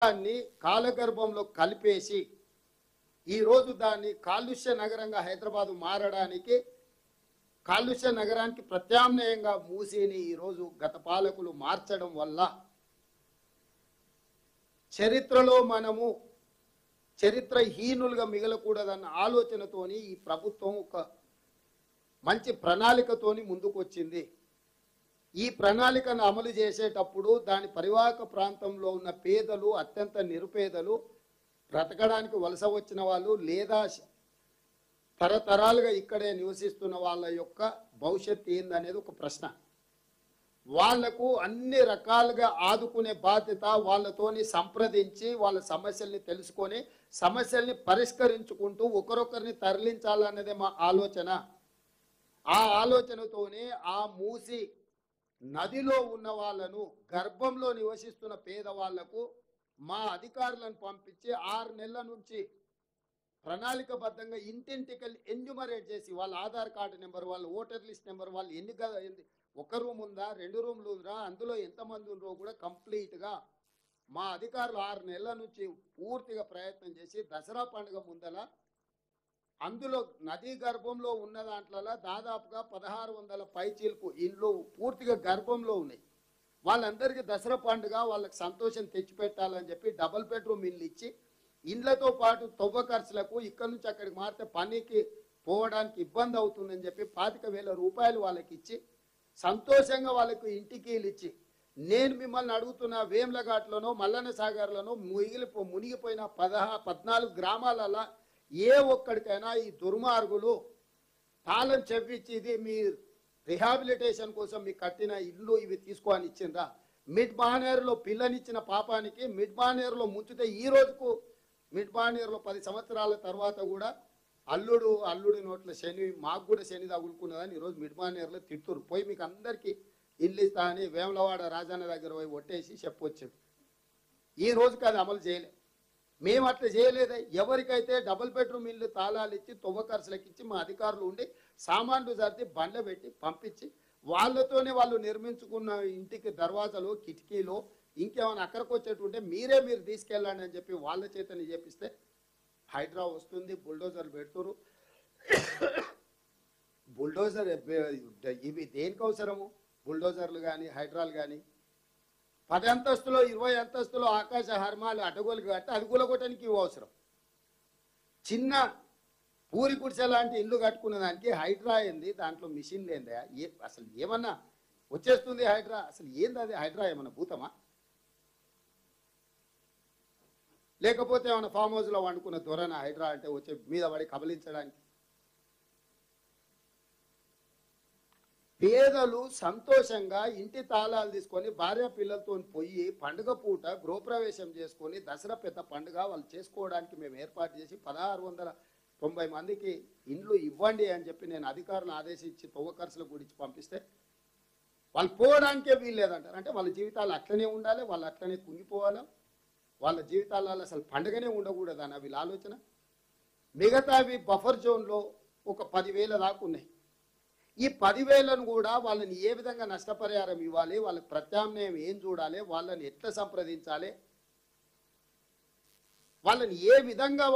దాన్ని కాలగర్భంలో కలిపేసి ఈరోజు దాన్ని కాలుష్య నగరంగా హైదరాబాద్ మారడానికి కాలుష్య నగరానికి ప్రత్యామ్నాయంగా మూసీని ఈరోజు గత పాలకులు మార్చడం వల్ల చరిత్రలో మనము చరిత్రహీనులుగా మిగలకూడదన్న ఆలోచనతోని ఈ ప్రభుత్వం ఒక మంచి ప్రణాళికతోని ముందుకు వచ్చింది. ఈ ప్రణాళికను అమలు చేసేటప్పుడు దాని పరివాహక ప్రాంతంలో ఉన్న పేదలు, అత్యంత నిరుపేదలు, బ్రతకడానికి వలస వచ్చిన వాళ్ళు లేదా తరతరాలుగా ఇక్కడే నివసిస్తున్న వాళ్ళ యొక్క భవిష్యత్తు ఏందనేది ఒక ప్రశ్న. వాళ్లకు అన్ని రకాలుగా ఆదుకునే బాధ్యత వాళ్ళతోని సంప్రదించి వాళ్ళ సమస్యల్ని తెలుసుకొని సమస్యల్ని పరిష్కరించుకుంటూ ఒకరొకరిని తరలించాలన్నదే మా ఆలోచన. ఆ ఆలోచనతోనే ఆ మూసి నదిలో ఉన్న వాళ్ళను, గర్భంలో నివసిస్తున్న పేదవాళ్లకు మా అధికారులను పంపించి 6 నెలల నుంచి ప్రణాళికబద్ధంగా ఇంటింటికి ఎన్యూమరేట్ చేసి వాళ్ళ ఆధార్ కార్డు నెంబర్, వాళ్ళ ఓటర్ లిస్ట్ నెంబర్, వాళ్ళు ఎన్ని ఒక రూమ్ ఉందా, 2 రూమ్లు ఉందా, అందులో ఎంతమంది ఉన్నారో కూడా కంప్లీట్గా మా అధికారులు 6 నెలల నుంచి పూర్తిగా ప్రయత్నం చేసి దసరా పండుగ ముందల అందులో నదీ గర్భంలో ఉన్న దాంట్లో దాదాపుగా 1600 పైచీలకు ఇండ్లు పూర్తిగా గర్భంలో ఉన్నాయి. వాళ్ళందరికీ దసరా పండుగ వాళ్ళకి సంతోషం తెచ్చిపెట్టాలని చెప్పి డబుల్ బెడ్రూమ్ ఇల్లు ఇచ్చి ఇండ్లతో పాటు తవ్వ ఖర్చులకు ఇక్కడి నుంచి అక్కడికి మారితే పనికి పోవడానికి ఇబ్బంది అవుతుందని చెప్పి 25,000 రూపాయలు వాళ్ళకి ఇచ్చి సంతోషంగా వాళ్ళకు ఇంటికి ఇచ్చి, నేను మిమ్మల్ని అడుగుతున్న వేమ్లఘాట్లోనో మల్లన్న సాగర్లోనో మునిగిపోయిన 14 గ్రామాలలో ఏ ఒక్కడికైనా ఈ దుర్మార్గులు తాళం చెవ్విచ్చి ఇది మీ రిహాబిలిటేషన్ కోసం మీకు కట్టిన ఇల్లు ఇవి తీసుకొని ఇచ్చిందా? మిడ్ బానేరులో పిల్లనిచ్చిన పాపానికి మిడ్ బానేరులో ముంచితే ఈ రోజుకు మిడ్ బానేరులో 10 సంవత్సరాల తర్వాత కూడా అల్లుడి నోట్ల శని, మాకు కూడా శని తగులుకున్నదని ఈరోజు మిడ్ బానేరులో తిట్టురు. పోయి మీకు అందరికీ ఇల్లు ఇస్తా అని వేములవాడ రాజన్న దగ్గర పోయి ఒట్టేసి చెప్పొచ్చాడు. ఈ రోజుకి అది అమలు చేయలే. మేము అట్లా చేయలేదే. ఎవరికైతే డబుల్ బెడ్రూమ్ ఇల్లు తాళాలు ఇచ్చి తొవ్వ ఖర్చులకు ఇచ్చి మా అధికారులు ఉండి సామాన్లు సర్ది బండ్ల పెట్టి పంపించి వాళ్ళతోనే వాళ్ళు నిర్మించుకున్న ఇంటికి దర్వాజాలు, కిటికీలు ఇంకేమైనా అక్కడికి వచ్చేటుంటే మీరు తీసుకెళ్ళండి అని చెప్పి వాళ్ళ చేతని చేపిస్తే హైడ్రా వస్తుంది, బుల్డోజర్లు పెడుతురు. బుల్డోజర్ ఇవి దేనికి అవసరము? బుల్డోజర్లు కానీ హైడ్రాలు కానీ 10 అంతస్తులో 20 అంతస్తులో ఆకాశ హర్మాలు అడ్డగోలు కట్టి అది కూలగొట్టడానికి ఇవి అవసరం. చిన్న పూరి గుడిసె లాంటి ఇల్లు కట్టుకున్న దానికి హైడ్రా ఏంది? దాంట్లో మిషన్లు ఏందా? అసలు ఏమన్నా వచ్చేస్తుంది హైడ్రా? అసలు ఏంది అది? హైడ్రా ఏమన్నా భూతమా? లేకపోతే ఏమన్నా ఫామ్ హౌస్లో వండుకున్న దొరన హైడ్రా అంటే వచ్చే మీద పడి కబలించడానికి? పేదలు సంతోషంగా ఇంటి తాళాలు తీసుకొని భార్య పిల్లలతో పోయి పండుగ పూట గృహప్రవేశం చేసుకొని దసరా పెద్ద పండుగ వాళ్ళు చేసుకోవడానికి మేము ఏర్పాటు చేసి 1690 మందికి ఇండ్లు ఇవ్వండి అని చెప్పి నేను అధికారులను ఆదేశించి తవ్వ ఖర్చుల గురించి పంపిస్తే వాళ్ళు పోవడానికే వీల్లేదంటారు. అంటే వాళ్ళ జీవితాలు అట్లనే ఉండాలి, వాళ్ళు అట్లనే కుంగిపోవాలి, వాళ్ళ జీవితాలలో అసలు పండుగనే ఉండకూడదు అన్న వీళ్ళ ఆలోచన. మిగతావి బఫర్ జోన్లో ఒక 10,000 దాకా ఉన్నాయి. ఈ 10,000ను కూడా వాళ్ళని ఏ విధంగా నష్టపరిహారం ఇవ్వాలి, వాళ్ళకి ప్రత్యామ్నాయం ఏం చూడాలి, వాళ్ళని ఎట్లా సంప్రదించాలి, వాళ్ళని ఏ విధంగా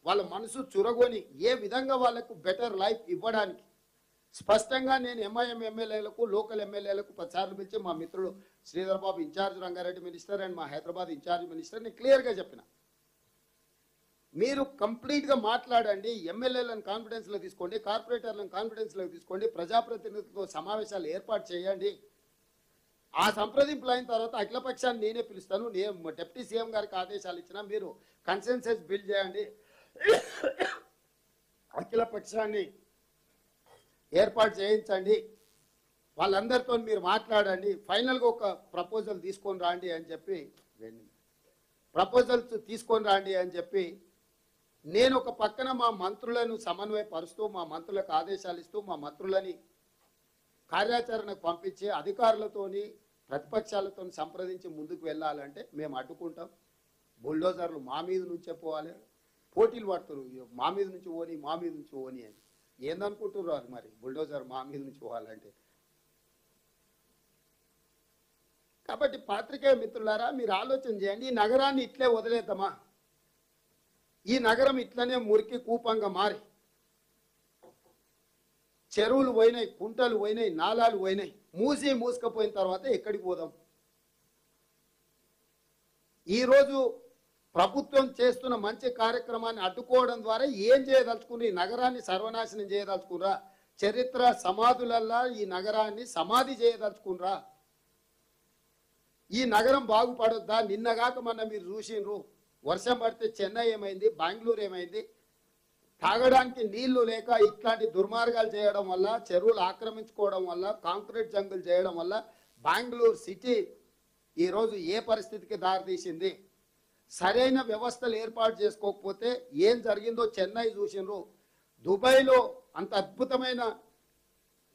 వాళ్ళ మనసు చురగొని ఏ విధంగా వాళ్ళకు బెటర్ లైఫ్ ఇవ్వడానికి స్పష్టంగా నేను ఎంఐఎం ఎమ్మెల్యేలకు, లోకల్ ఎమ్మెల్యేలకు 10 సార్లు పిలిచి మా మిత్రుడు Sridhar Babu incharge Rangareddy minister and మా హైదరాబాద్ ఇన్ఛార్జ్ మినిస్టర్ నేను క్లియర్గా చెప్పిన, మీరు కంప్లీట్గా మాట్లాడండి, ఎమ్మెల్యేలను కాన్ఫిడెన్స్లో తీసుకోండి, కార్పొరేటర్లను కాన్ఫిడెన్స్లో తీసుకోండి, ప్రజాప్రతినిధులతో సమావేశాలు ఏర్పాటు చేయండి. ఆ సంప్రదింపులు అయిన తర్వాత అఖిలపక్షాన్ని నేనే పిలుస్తాను, నేను డిప్యూటీ సీఎం గారికి ఆదేశాలు ఇచ్చినా మీరు కన్సెన్సస్ బిల్డ్ చేయండి, అఖిలపక్షాన్ని ఏర్పాటు చేయించండి, వాళ్ళందరితో మీరు మాట్లాడండి, ఫైనల్గా ఒక ప్రపోజల్ తీసుకొని రాండి అని చెప్పి నేను ఒక పక్కన మా మంత్రులను సమన్వయపరుస్తూ మా మంత్రులకు ఆదేశాలు ఇస్తూ మా మంత్రులని కార్యాచరణకు పంపించి అధికారులతోని ప్రతిపక్షాలతో సంప్రదించి ముందుకు వెళ్ళాలంటే మేము అడ్డుకుంటాం. బుల్డోజర్లు మా మీద నుంచే పోవాలి, పోటీలు పడుతున్నారు మా మీద నుంచి ఓని అని. ఏందనుకుంటున్నారు అది? మరి బుల్డోజర్ మా మీద నుంచి పోవాలంటే కాబట్టి పాత్రికేయ మిత్రులారా మీరు ఆలోచన చేయండి, ఈ నగరాన్ని ఇట్లే వదిలేద్దామా? ఈ నగరం ఇట్లనే మురికి కూపంగా మారి చెరువులు పోయినాయి, కుంటలు పోయినాయి, నాలాలు పోయినాయి, మూసుకపోయిన తర్వాత ఎక్కడికి పోదాం? ఈరోజు ప్రభుత్వం చేస్తున్న మంచి కార్యక్రమాన్ని అడ్డుకోవడం ద్వారా ఏం చేయదలుచుకుని ఈ నగరాన్ని సర్వనాశనం చేయదలుచుకురా? చరిత్ర సమాధులల్లా ఈ నగరాన్ని సమాధి చేయదలుచుకురా? ఈ నగరం బాగుపడొద్దా? నిన్నగాక మొన్న మీరు చూసిండ్రు, వర్షం పడితే చెన్నై ఏమైంది, బెంగళూరు ఏమైంది? తాగడానికి నీళ్లు లేక ఇట్లాంటి దుర్మార్గాలు చేయడం వల్ల, చెరువులు ఆక్రమించుకోవడం వల్ల, కాంక్రీట్ జంగులు చేయడం వల్ల బెంగళూరు సిటీ ఈరోజు ఏ పరిస్థితికి దారితీసింది? సరైన వ్యవస్థలు ఏర్పాటు చేసుకోకపోతే ఏం జరిగిందో చెన్నై చూసిండ్రు. దుబాయ్లో అంత అద్భుతమైన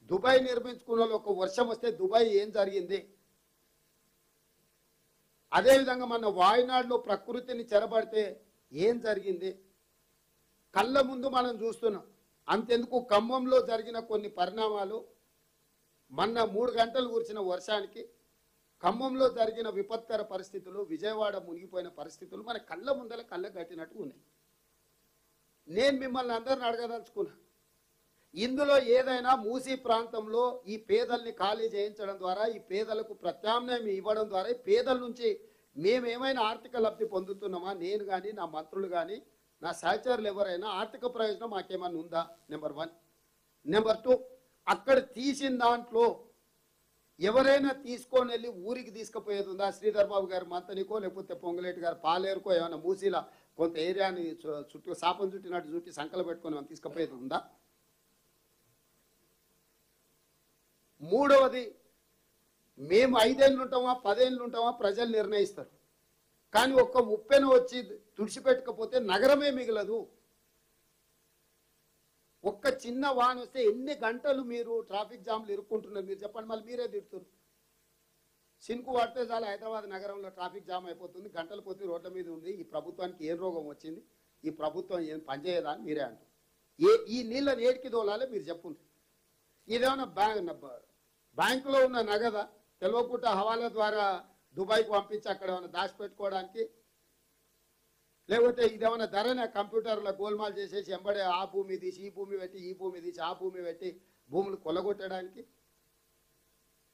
దుబాయ్ నిర్మించుకున్న ఒక వర్షం వస్తే దుబాయ్ ఏం జరిగింది? అదేవిధంగా మన వాయనాడులో ప్రకృతిని చెరబడితే ఏం జరిగింది? కళ్ళ ముందు మనం చూస్తున్నాం. అంతెందుకు ఖమ్మంలో జరిగిన కొన్ని పరిణామాలు, మొన్న 3 గంటలు కురిసిన వర్షానికి ఖమ్మంలో జరిగిన విపత్కర పరిస్థితులు, విజయవాడ మునిగిపోయిన పరిస్థితులు మన కళ్ళ ముందల కళ్ళ కట్టినట్టు ఉన్నాయి. నేను మిమ్మల్ని అందరిని అడగదలుచుకున్నా, ఇందులో ఏదైనా మూసీ ప్రాంతంలో ఈ పేదల్ని ఖాళీ చేయించడం ద్వారా, ఈ పేదలకు ప్రత్యామ్నాయం ఇవ్వడం ద్వారా ఈ పేదల నుంచి మేమేమైనా ఆర్థిక లబ్ధి పొందుతున్నామా? నేను కానీ, నా మంత్రులు కానీ, నా సహచరులు ఎవరైనా ఆర్థిక ప్రయోజనం మాకేమన్నా ఉందా? నెంబర్ 1. నెంబర్ 2, అక్కడ తీసిన దాంట్లో ఎవరైనా తీసుకొని వెళ్ళి ఊరికి తీసుకుపోయేది ఉందా? శ్రీధర్ బాబు గారు మంతనికో లేకపోతే పొంగులేటి గారు పాలేరుకో ఏమైనా మూసీలా కొంత ఏరియాని చుట్టూ సాపం చుట్టినట్టు చుట్టి సంకలు పెట్టుకొని మనం తీసుకుపోయేది ఉందా? మూడవది, మేము 5 ఏళ్ళు ఉంటామా 10 ఏళ్ళు ఉంటామా ప్రజలు నిర్ణయిస్తారు. కానీ ఒక్క ముప్పెను వచ్చి తుడిచిపెట్టకపోతే నగరమే మిగలదు. ఒక్క చిన్న వాన వస్తే ఎన్ని గంటలు మీరు ట్రాఫిక్ జామ్లు ఇరుక్కుంటున్నారు మీరు చెప్పండి. మళ్ళీ మీరే తిడుతున్నారు. సిన్కు పడితే చాలా హైదరాబాద్ నగరంలో ట్రాఫిక్ జామ్ అయిపోతుంది, గంటల కొద్ది రోడ్ల మీద ఉంది. ఈ ప్రభుత్వానికి ఏం రోగం వచ్చింది? ఈ ప్రభుత్వం ఏం పనిచేయదా అని మీరే అంటారు. ఈ నీళ్ళని ఏడికి దోలాలి మీరు చెప్పుంది. ఇదేమన్నా బ్యాంకులో ఉన్న నగదా తెలియకుండా హవాలా ద్వారా దుబాయ్కి పంపించి అక్కడ ఏమైనా దాచిపెట్టుకోవడానికి? లేకపోతే ఇదేమన్నా ధరనే కంప్యూటర్లో గోల్మాల్ చేసేసి ఎంబడే ఆ భూమి తీసి ఈ భూమి పెట్టి, ఈ భూమి తీసి ఆ భూమి పెట్టి భూములు కొల్లగొట్టడానికి?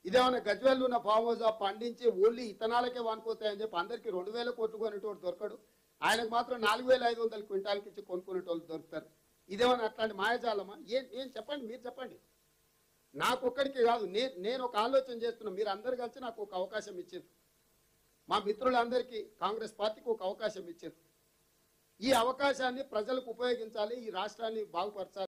ఇదేమన్నా గజ్వేల్ ఉన్న ఫామ్ హౌస్ పండించి ఓన్లీ ఇతనాలకే వనుకోతాయని చెప్పి అందరికీ 2000 కోట్లు కొనేటోడు దొరకడు, ఆయనకు మాత్రం 4500 క్వింటాలకి ఇచ్చి కొనుక్కునేటోళ్ళు దొరుకుతారు. ఇదేమన్నా అట్లాంటి మాయాజాలమా? ఏం చెప్పండి, మీరు చెప్పండి. నాకు ఒక్కడికి కాదు, నేను ఒక ఆలోచన చేస్తున్నా. మీరు అందరు కలిసి నాకు ఒక అవకాశం ఇచ్చారు, మా మిత్రులందరికీ కాంగ్రెస్ పార్టీకి ఒక అవకాశం ఇచ్చారు. ఈ అవకాశాన్ని ప్రజలకు ఉపయోగించాలి, ఈ రాష్ట్రాన్ని బాగుపరచాలి.